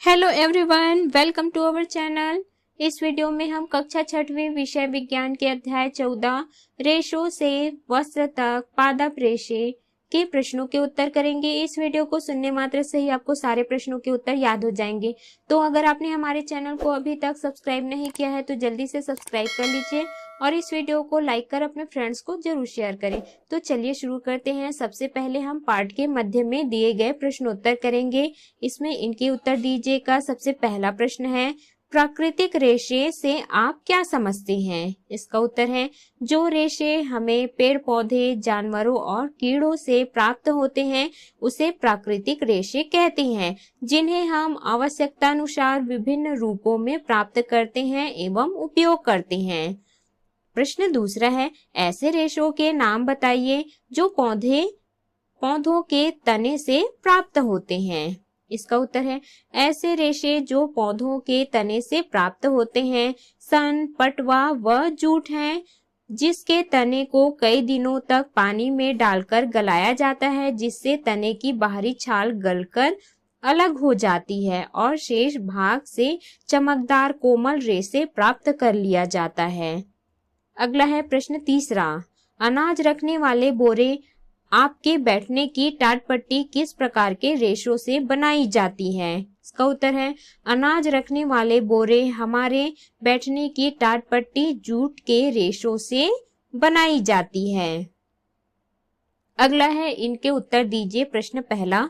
Hello everyone, welcome to our channel. इस video में हम कक्षा 6वीं विषय विज्ञान के अध्याय 14 रेशों से वस्त्र तक पादप रेशे के प्रश्नों के उत्तर करेंगे। इस वीडियो को सुनने मात्र से ही आपको सारे प्रश्नों के उत्तर याद हो जाएंगे। तो अगर आपने हमारे चैनल को अभी तक सब्सक्राइब नहीं किया है तो जल्दी से सब्सक्राइब कर लीजिए और इस वीडियो को लाइक कर अपने फ्रेंड्स को जरूर शेयर करें। तो चलिए शुरू करते हैं। सबसे पहले हम पाठ के मध्य में दिए गए प्रश्नोत्तर करेंगे। इसमें इनके उत्तर दीजिएगा। सबसे पहला प्रश्न है, प्राकृतिक रेशे से आप क्या समझते हैं? इसका उत्तर है, जो रेशे हमें पेड़ पौधे, जानवरों और कीड़ों से प्राप्त होते हैं उसे प्राकृतिक रेशे कहते हैं, जिन्हें हम आवश्यकतानुसार विभिन्न रूपों में प्राप्त करते हैं एवं उपयोग करते हैं। प्रश्न दूसरा है, ऐसे रेशों के नाम बताइए जो पौधों के तने से प्राप्त होते हैं। इसका उत्तर है, ऐसे रेशे जो पौधों के तने से प्राप्त होते हैं सन, पटवा व जूट हैं, जिसके तने को कई दिनों तक पानी में डालकर गलाया जाता है, जिससे तने की बाहरी छाल गलकर अलग हो जाती है और शेष भाग से चमकदार कोमल रेशे प्राप्त कर लिया जाता है। अगला है प्रश्न तीसरा, अनाज रखने वाले बोरे आपके बैठने की टाटपट्टी किस प्रकार के रेशों से बनाई जाती है? इसका उत्तर है, अनाज रखने वाले बोरे हमारे बैठने की टाटपट्टी जूट के रेशों से बनाई जाती है। अगला है, इनके उत्तर दीजिए। प्रश्न पहला,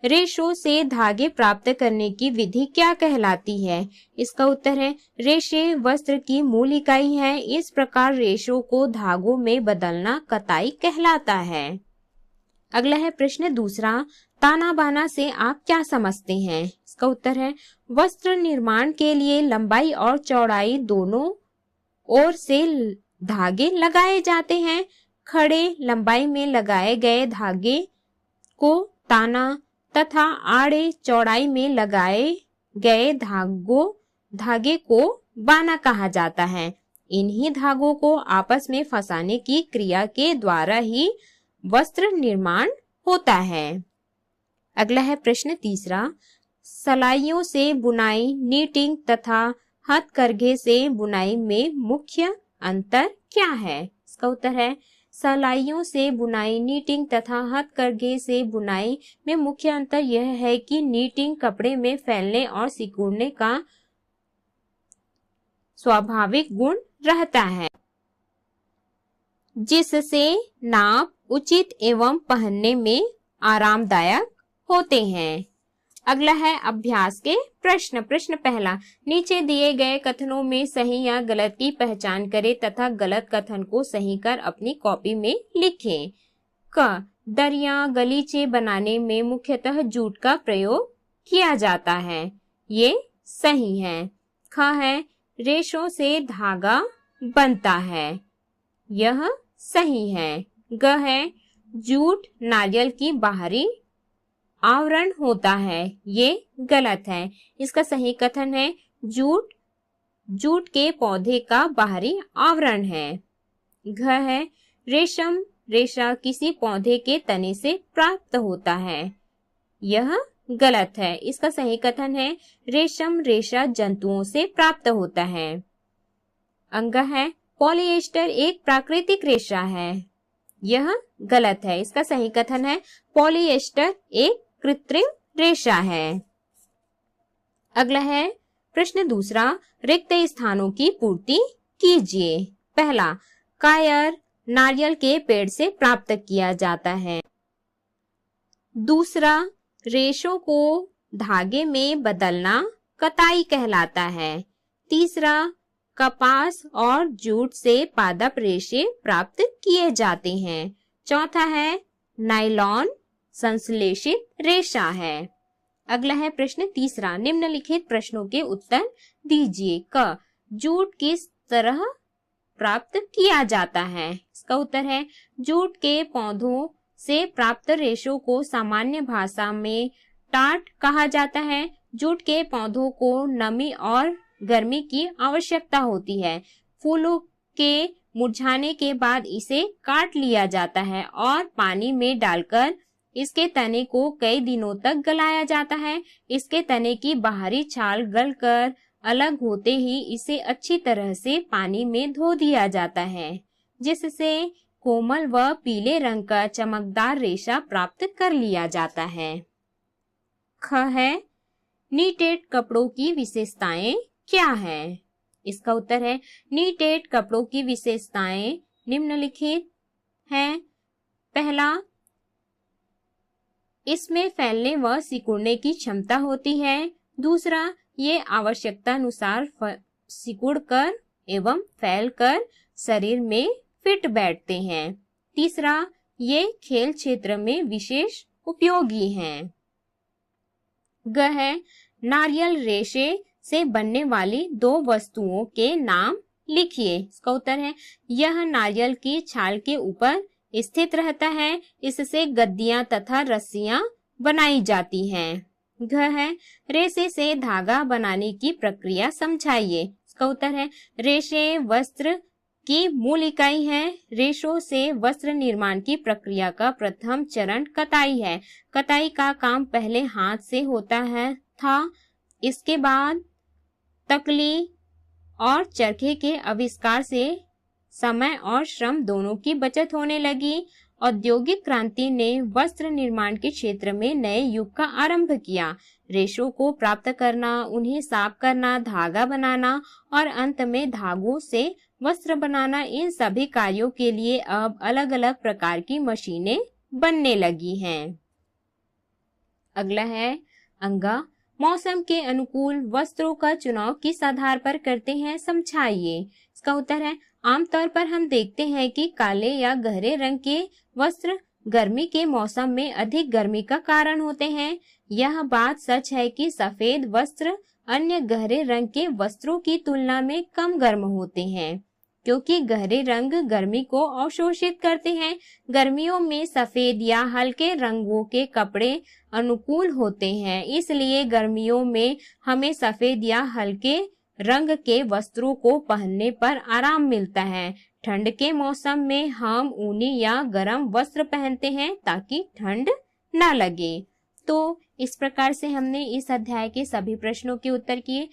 रेशों से धागे प्राप्त करने की विधि क्या कहलाती है? इसका उत्तर है, रेशे वस्त्र की मूल इकाई है। इस प्रकार रेशों को धागों में बदलना कताई कहलाता है। अगला है प्रश्न दूसरा, ताना बाना से आप क्या समझते हैं? इसका उत्तर है, वस्त्र निर्माण के लिए लंबाई और चौड़ाई दोनों ओर से धागे लगाए जाते हैं। खड़े लंबाई में लगाए गए धागे को ताना तथा आड़े चौड़ाई में लगाए गए धागे को बाना कहा जाता है। इन्हीं धागों को आपस में फंसाने की क्रिया के द्वारा ही वस्त्र निर्माण होता है। अगला है प्रश्न तीसरा, सलाइयों से बुनाई, नीटिंग तथा हथकरघे से बुनाई में मुख्य अंतर क्या है? इसका उत्तर है, सलाइयों से बुनाई, नीटिंग तथा हथकरघे से बुनाई में मुख्य अंतर यह है कि नीटिंग कपड़े में फैलने और सिकुड़ने का स्वाभाविक गुण रहता है, जिससे नाप उचित एवं पहनने में आरामदायक होते हैं। अगला है अभ्यास के प्रश्न। प्रश्न पहला, नीचे दिए गए कथनों में सही या गलत की पहचान करें तथा गलत कथन को सही कर अपनी कॉपी में लिखें। क, दरिया गलीचे बनाने में मुख्यतः जूट का प्रयोग किया जाता है, ये सही है। ख है, रेशों से धागा बनता है, यह सही है। ग है, जूट नारियल की बाहरी आवरण होता है, ये गलत है। इसका सही कथन है, जूट के पौधे का बाहरी आवरण है। घ है, रेशम रेशा किसी पौधे के तने से प्राप्त होता है, यह गलत है। इसका सही कथन है, रेशम रेशा जंतुओं से प्राप्त होता है। अंग है, पॉलिएस्टर एक प्राकृतिक रेशा है, यह गलत है। इसका सही कथन है, पॉलिएस्टर एक कृत्रिम रेशा है। अगला है प्रश्न दूसरा, रिक्त स्थानों की पूर्ति कीजिए। पहला, कायर नारियल के पेड़ से प्राप्त किया जाता है। दूसरा, रेशों को धागे में बदलना कताई कहलाता है। तीसरा, कपास और जूट से पादप रेशे प्राप्त किए जाते हैं। चौथा है, नायलॉन संश्लेषित रेशा है। अगला है प्रश्न तीसरा, निम्नलिखित प्रश्नों के उत्तर दीजिए। क, जूट किस तरह प्राप्त किया जाता है? इसका उत्तर है, जूट के पौधों से प्राप्त रेशों को सामान्य भाषा में टाट कहा जाता है। जूट के पौधों को नमी और गर्मी की आवश्यकता होती है। फूलों के मुरझाने के बाद इसे काट लिया जाता है और पानी में डालकर इसके तने को कई दिनों तक गलाया जाता है। इसके तने की बाहरी छाल गलकर अलग होते ही इसे अच्छी तरह से पानी में धो दिया जाता है, जिससे कोमल व पीले रंग का चमकदार रेशा प्राप्त कर लिया जाता है। ख है, नीटेड कपड़ों की विशेषताएं क्या है? इसका उत्तर है, नीटेड कपड़ों की विशेषताएं निम्नलिखित हैं। पहला, इसमें फैलने व सिकुड़ने की क्षमता होती है। दूसरा, ये आवश्यकता अनुसार सिकुड़कर एवं फैलकर शरीर में फिट बैठते हैं। तीसरा, ये खेल क्षेत्र में विशेष उपयोगी हैं। ग है, नारियल रेशे से बनने वाली दो वस्तुओं के नाम लिखिए। इसका उत्तर है, यह नारियल की छाल के ऊपर स्थित रहता है। इससे गद्दियां तथा रस्सियां बनाई जाती हैं। घ है, रेशे से धागा बनाने की प्रक्रिया समझाइए। इसका उत्तर है, रेशे वस्त्र की मूल इकाई है। रेशों से वस्त्र निर्माण की प्रक्रिया का प्रथम चरण कताई है। कताई का काम पहले हाथ से होता था। इसके बाद तकली और चरखे के आविष्कार से समय और श्रम दोनों की बचत होने लगी। औद्योगिक क्रांति ने वस्त्र निर्माण के क्षेत्र में नए युग का आरंभ किया। रेशों को प्राप्त करना, उन्हें साफ करना, धागा बनाना और अंत में धागों से वस्त्र बनाना, इन सभी कार्यों के लिए अब अलग अलग प्रकार की मशीनें बनने लगी हैं। अगला है अंगा, मौसम के अनुकूल वस्त्रों का चुनाव किस आधार पर करते हैं, समझाइए। इसका उत्तर है, आमतौर पर हम देखते हैं कि काले या गहरे रंग के वस्त्र गर्मी के मौसम में अधिक गर्मी का कारण होते हैं। यह बात सच है कि सफेद वस्त्र अन्य गहरे रंग के वस्त्रों की तुलना में कम गर्म होते हैं, क्योंकि गहरे रंग गर्मी को अवशोषित करते हैं। गर्मियों में सफेद या हल्के रंगों के कपड़े अनुकूल होते हैं, इसलिए गर्मियों में हमें सफेद या हल्के रंग के वस्त्रों को पहनने पर आराम मिलता है। ठंड के मौसम में हम ऊनी या गर्म वस्त्र पहनते हैं ताकि ठंड न लगे। तो इस प्रकार से हमने इस अध्याय के सभी प्रश्नों के उत्तर किए।